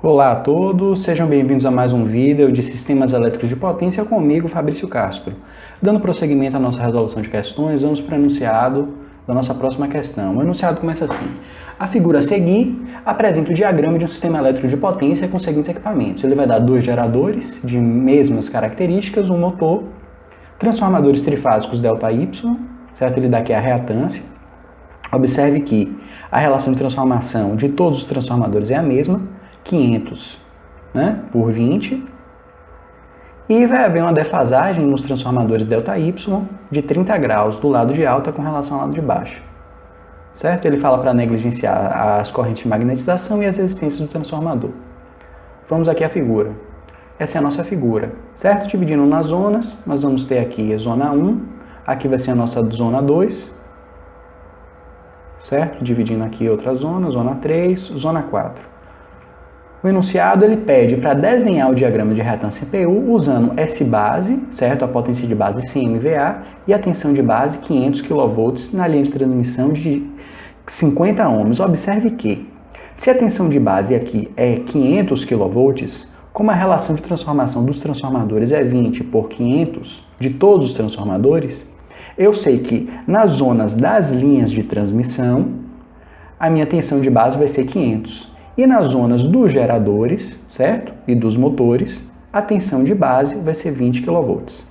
Olá a todos, sejam bem-vindos a mais um vídeo de Sistemas Elétricos de Potência comigo, Fabrício Castro. Dando prosseguimento à nossa resolução de questões, vamos para o enunciado da nossa próxima questão. O enunciado começa assim: a figura a seguir apresenta o diagrama de um sistema elétrico de potência com os seguintes equipamentos. Ele vai dar dois geradores de mesmas características, um motor, transformadores trifásicos ΔY, certo? Ele dá aqui a reatância. Observe que a relação de transformação de todos os transformadores é a mesma, 500 por 20, e vai haver uma defasagem nos transformadores ΔY de 30 graus do lado de alta com relação ao lado de baixo. Certo? Ele fala para negligenciar as correntes de magnetização e as resistências do transformador. Vamos aqui à figura. Essa é a nossa figura, certo? Dividindo nas zonas, nós vamos ter aqui a zona 1, aqui vai ser a nossa zona 2, certo? Dividindo aqui outra zona, zona 3, zona 4. O enunciado ele pede para desenhar o diagrama de reatância PU usando S base, certo? A potência de base CMVA e a tensão de base 500 kV na linha de transmissão de 50 ohms. Observe que, se a tensão de base aqui é 500 kV, como a relação de transformação dos transformadores é 20 por 500 de todos os transformadores, eu sei que nas zonas das linhas de transmissão, a minha tensão de base vai ser 500. E nas zonas dos geradores, certo? E dos motores, a tensão de base vai ser 20 kV.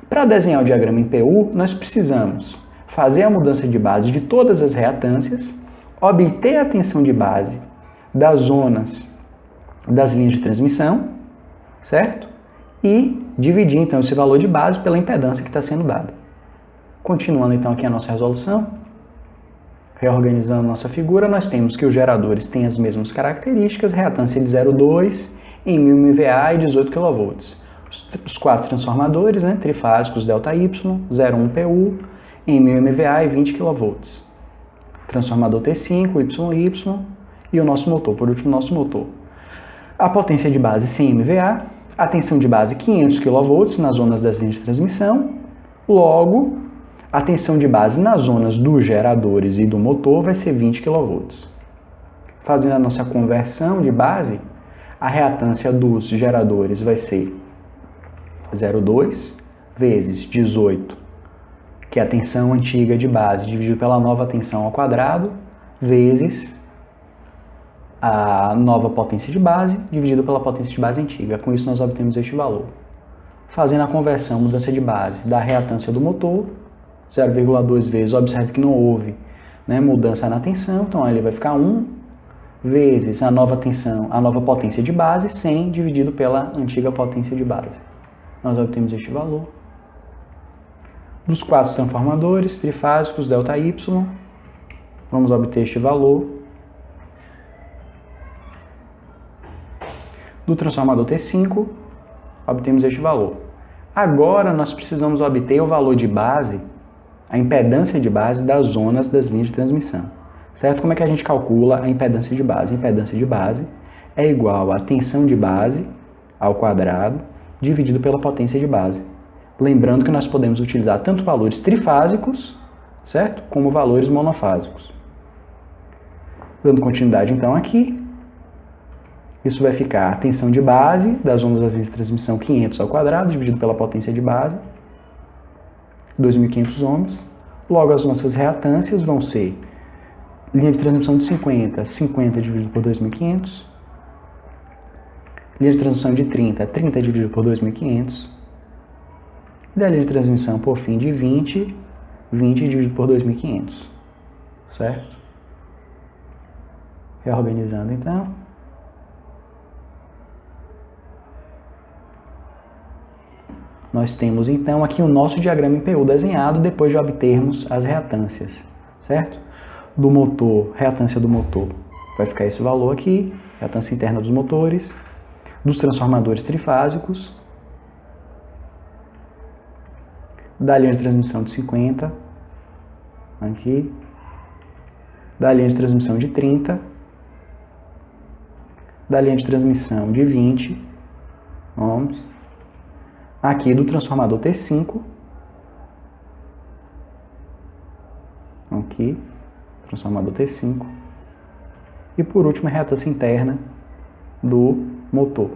Para desenhar o diagrama em PU, nós precisamos fazer a mudança de base de todas as reatâncias, obter a tensão de base das zonas das linhas de transmissão, certo? E dividir, então, esse valor de base pela impedância que está sendo dada. Continuando, então, aqui a nossa resolução. Reorganizando nossa figura, nós temos que os geradores têm as mesmas características, reatância de 0,2 em 1000 MVA e 18 kV. Os quatro transformadores, trifásicos ΔY, 0,1 PU em 1000 MVA e 20 kV. Transformador T5, YY e o nosso motor, por último, nosso motor. A potência de base 100 MVA, a tensão de base 500 kV nas zonas das linhas de transmissão, logo, a tensão de base nas zonas dos geradores e do motor vai ser 20 kV. Fazendo a nossa conversão de base, a reatância dos geradores vai ser 0,2 vezes 18, que é a tensão antiga de base, dividido pela nova tensão ao quadrado, vezes a nova potência de base, dividido pela potência de base antiga. Com isso, nós obtemos este valor. Fazendo a conversão, mudança de base da reatância do motor, 0,2 vezes, observe que não houve mudança na tensão, então ali vai ficar 1 vezes a nova tensão, a nova potência de base, 100 dividido pela antiga potência de base. Nós obtemos este valor. Dos quatro transformadores trifásicos ΔY, vamos obter este valor. Do transformador T5, obtemos este valor. Agora nós precisamos obter o valor de base, a impedância de base das zonas das linhas de transmissão, certo? Como é que a gente calcula a impedância de base? A impedância de base é igual à tensão de base ao quadrado dividido pela potência de base. Lembrando que nós podemos utilizar tanto valores trifásicos, certo? Como valores monofásicos. Dando continuidade então aqui, isso vai ficar a tensão de base das zonas das linhas de transmissão 500 ao quadrado dividido pela potência de base, 2.500 ohms. Logo, as nossas reatâncias vão ser linha de transmissão de 50, 50 dividido por 2.500. Linha de transmissão de 30, 30 dividido por 2.500. E da linha de transmissão, por fim, de 20, 20 dividido por 2.500. Certo? Reorganizando, então. Nós temos, então, aqui o nosso diagrama em PU desenhado depois de obtermos as reatâncias, certo? Do motor, reatância do motor, vai ficar esse valor aqui, reatância interna dos motores, dos transformadores trifásicos, da linha de transmissão de 50, aqui, da linha de transmissão de 30, da linha de transmissão de 20 ohms, aqui do transformador T5, aqui, transformador T5, e por último a reatância interna do motor.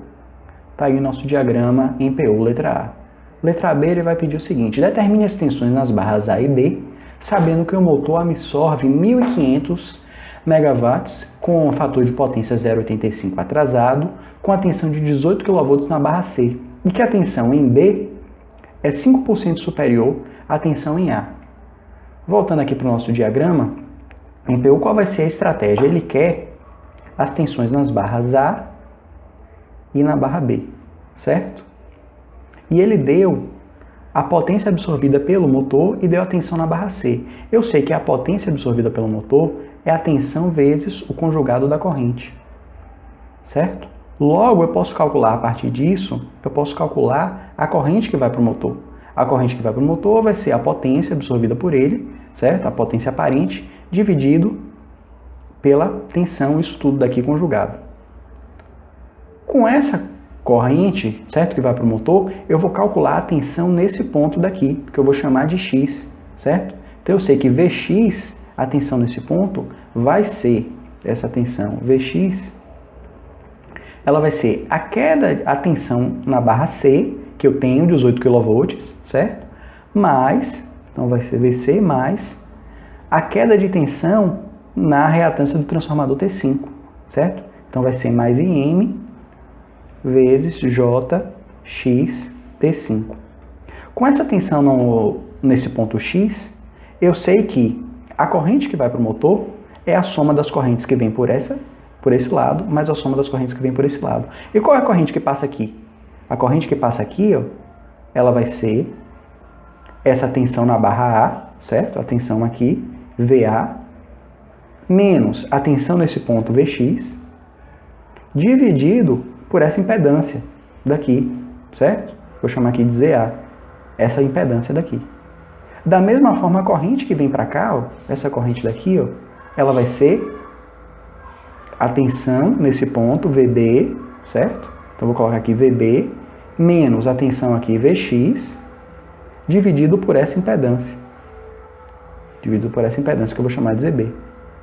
Está aí o nosso diagrama em PU, letra A. Letra B, ele vai pedir o seguinte: determine as tensões nas barras A e B, sabendo que o motor absorve 1.500 megawatts com um fator de potência 0,85 atrasado, com a tensão de 18 kV na barra C, e que a tensão em B é 5% superior à tensão em A. Voltando aqui para o nosso diagrama, em PU, qual vai ser a estratégia? Ele quer as tensões nas barras A e na barra B, certo? E ele deu a potência absorvida pelo motor e deu a tensão na barra C. Eu sei que a potência absorvida pelo motor é a tensão vezes o conjugado da corrente, certo? Logo, eu posso calcular a partir disso, eu posso calcular a corrente que vai para o motor. A corrente que vai para o motor vai ser a potência absorvida por ele, certo? A potência aparente, dividido pela tensão, isso tudo daqui conjugado. Com essa corrente, certo, que vai para o motor, eu vou calcular a tensão nesse ponto daqui, que eu vou chamar de X, certo? Então eu sei que Vx, a tensão nesse ponto, vai ser essa tensão Vx, ela vai ser a tensão na barra C, que eu tenho 18 kV, certo? Mais, então vai ser Vc mais a queda de tensão na reatância do transformador T5, certo? Então vai ser mais Im vezes Jx T5. Com essa tensão nesse ponto X, eu sei que a corrente que vai para o motor é a soma das correntes que vem por esse lado, mais a soma das correntes que vem por esse lado. E qual é a corrente que passa aqui? A corrente que passa aqui, ó, ela vai ser essa tensão na barra A, certo? A tensão aqui, VA, menos a tensão nesse ponto Vx, dividido por essa impedância daqui, certo? Vou chamar aqui de ZA, essa impedância daqui. Da mesma forma, a corrente que vem para cá, ó, essa corrente daqui, ó, ela vai ser a tensão nesse ponto, VB, certo? Então, vou colocar aqui VB, menos a tensão aqui, Vx, dividido por essa impedância. Dividido por essa impedância, que eu vou chamar de ZB,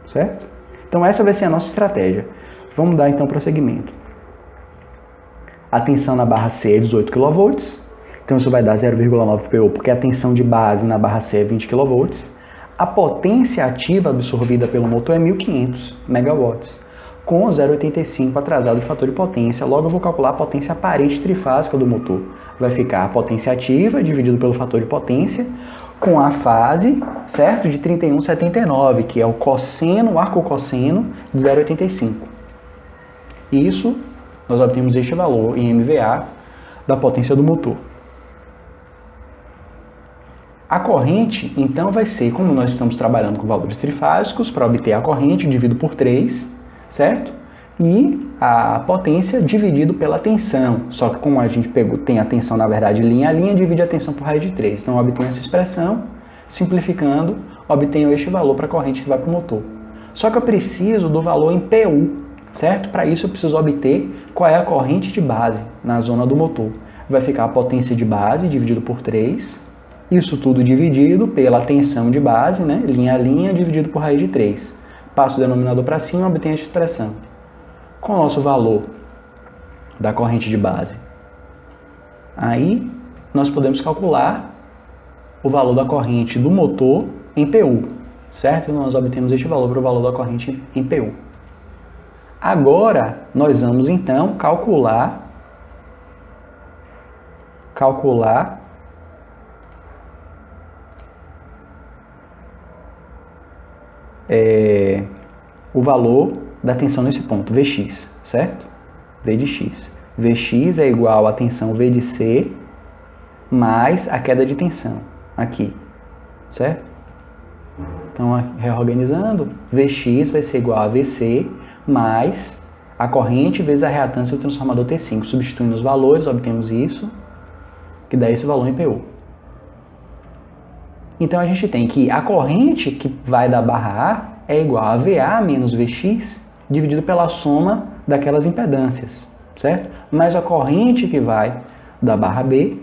certo? Então, essa vai ser a nossa estratégia. Vamos dar, então, prosseguimento. A tensão na barra C é 18 kV, então isso vai dar 0,9 PU, porque a tensão de base na barra C é 20 kV. A potência ativa absorvida pelo motor é 1.500 MW, com 0,85 atrasado de fator de potência. Logo eu vou calcular a potência aparente trifásica do motor. Vai ficar a potência ativa dividido pelo fator de potência, com a fase, certo, de 31,79, que é o cosseno, o arco-cosseno de 0,85. Isso, nós obtemos este valor em MVA da potência do motor. A corrente, então, vai ser, como nós estamos trabalhando com valores trifásicos, para obter a corrente, divido por 3, certo? E a potência dividido pela tensão. Só que como a gente tem a tensão, na verdade, linha a linha, divide a tensão por raiz de 3. Então, eu obtenho essa expressão, simplificando, obtenho este valor para a corrente que vai para o motor. Só que eu preciso do valor em PU, certo? Para isso, eu preciso obter qual é a corrente de base na zona do motor. Vai ficar a potência de base dividido por 3, isso tudo dividido pela tensão de base, né? Linha a linha, dividido por raiz de 3. Passo o denominador para cima e obtenho esta expressão. Com o nosso valor da corrente de base, aí nós podemos calcular o valor da corrente do motor em PU, certo? Nós obtemos este valor para o valor da corrente em PU. Agora, nós vamos então calcular o valor da tensão nesse ponto, Vx, certo? V de x. Vx é igual a tensão V de C mais a queda de tensão aqui, certo? Então, reorganizando, Vx vai ser igual a Vc mais a corrente vezes a reatância do transformador T5. Substituindo os valores, obtemos isso, que dá esse valor em PU. Então, a gente tem que a corrente que vai da barra A é igual a VA menos Vx dividido pela soma daquelas impedâncias, certo? Mais a corrente que vai da barra B,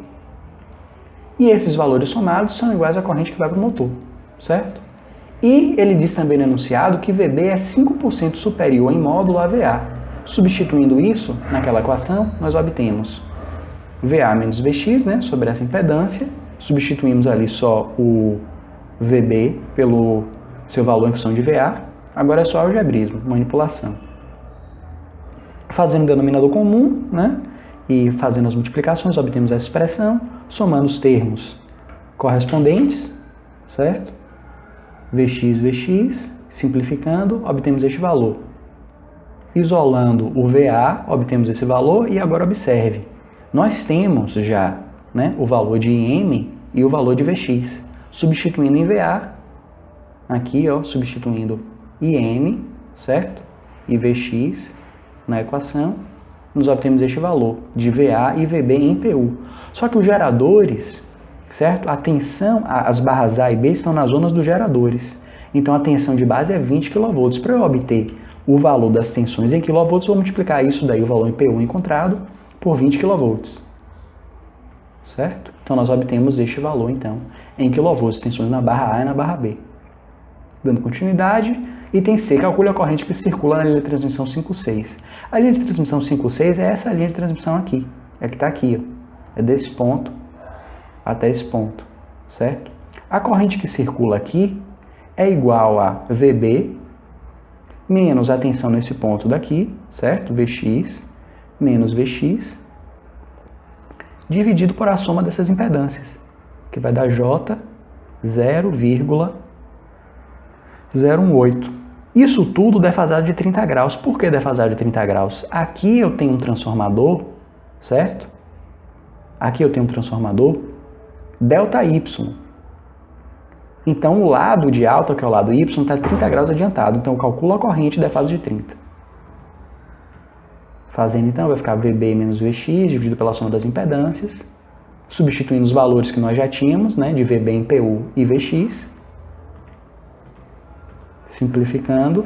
e esses valores somados são iguais à corrente que vai para o motor, certo? E ele diz também no enunciado que VB é 5% superior em módulo a VA. Substituindo isso naquela equação, nós obtemos VA menos VX, né, sobre essa impedância. Substituímos ali só o VB pelo seu valor em função de VA. Agora é só algebrismo, manipulação. Fazendo o denominador comum, né, e fazendo as multiplicações, obtemos essa expressão, somando os termos correspondentes, certo? Vx, Vx, simplificando, obtemos este valor. Isolando o VA, obtemos esse valor e agora observe, nós temos já, né, o valor de IM e o valor de Vx. Substituindo em VA, aqui, ó, substituindo IM, certo? E Vx na equação, nos obtemos este valor de VA e VB em PU. Só que os geradores, certo? A tensão, as barras A e B estão nas zonas dos geradores. Então a tensão de base é 20 kV. Para eu obter o valor das tensões em kV, vou multiplicar isso daí, o valor em PU encontrado, por 20 kV. Certo? Então nós obtemos este valor, então, em kV, tensões na barra A e na barra B. Dando continuidade, item C, calcule a corrente que circula na linha de transmissão 5,6. A linha de transmissão 5,6 é essa linha de transmissão aqui, é que está aqui, ó. É desse ponto até esse ponto, certo? A corrente que circula aqui é igual a VB menos a tensão nesse ponto daqui, certo? Vx menos Vx, dividido por a soma dessas impedâncias, que vai dar J 0,018. Isso tudo defasado de 30 graus. Por que defasado de 30 graus? Aqui eu tenho um transformador, certo? Aqui eu tenho um transformador ΔY. Então o lado de alta, que é o lado Y, está 30 graus adiantado. Então eu calculo a corrente defasado de 30. Fazendo então, vai ficar VB menos Vx dividido pela soma das impedâncias, substituindo os valores que nós já tínhamos, né, de VB em PU e Vx, simplificando,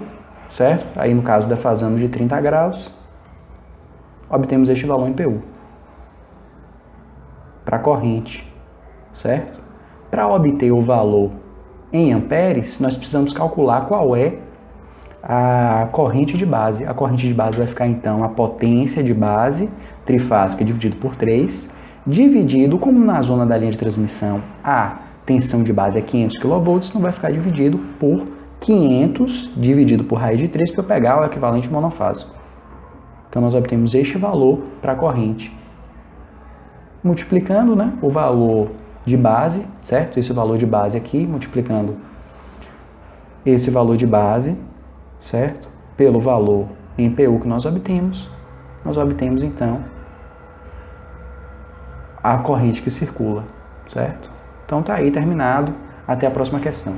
certo? Aí no caso defasamos de 30 graus, obtemos este valor em PU, para a corrente, certo? Para obter o valor em amperes, nós precisamos calcular qual é a corrente de base. A corrente de base vai ficar, então, a potência de base trifásica dividido por 3, dividido, como na zona da linha de transmissão a tensão de base é 500 kV, então vai ficar dividido por 500 dividido por raiz de 3 para eu pegar o equivalente monofásico. Então, nós obtemos este valor para a corrente. Multiplicando, né, o valor de base, certo? Esse valor de base aqui, multiplicando esse valor de base, certo? Pelo valor em PU que nós obtemos então a corrente que circula, certo? Então tá aí terminado, até a próxima questão.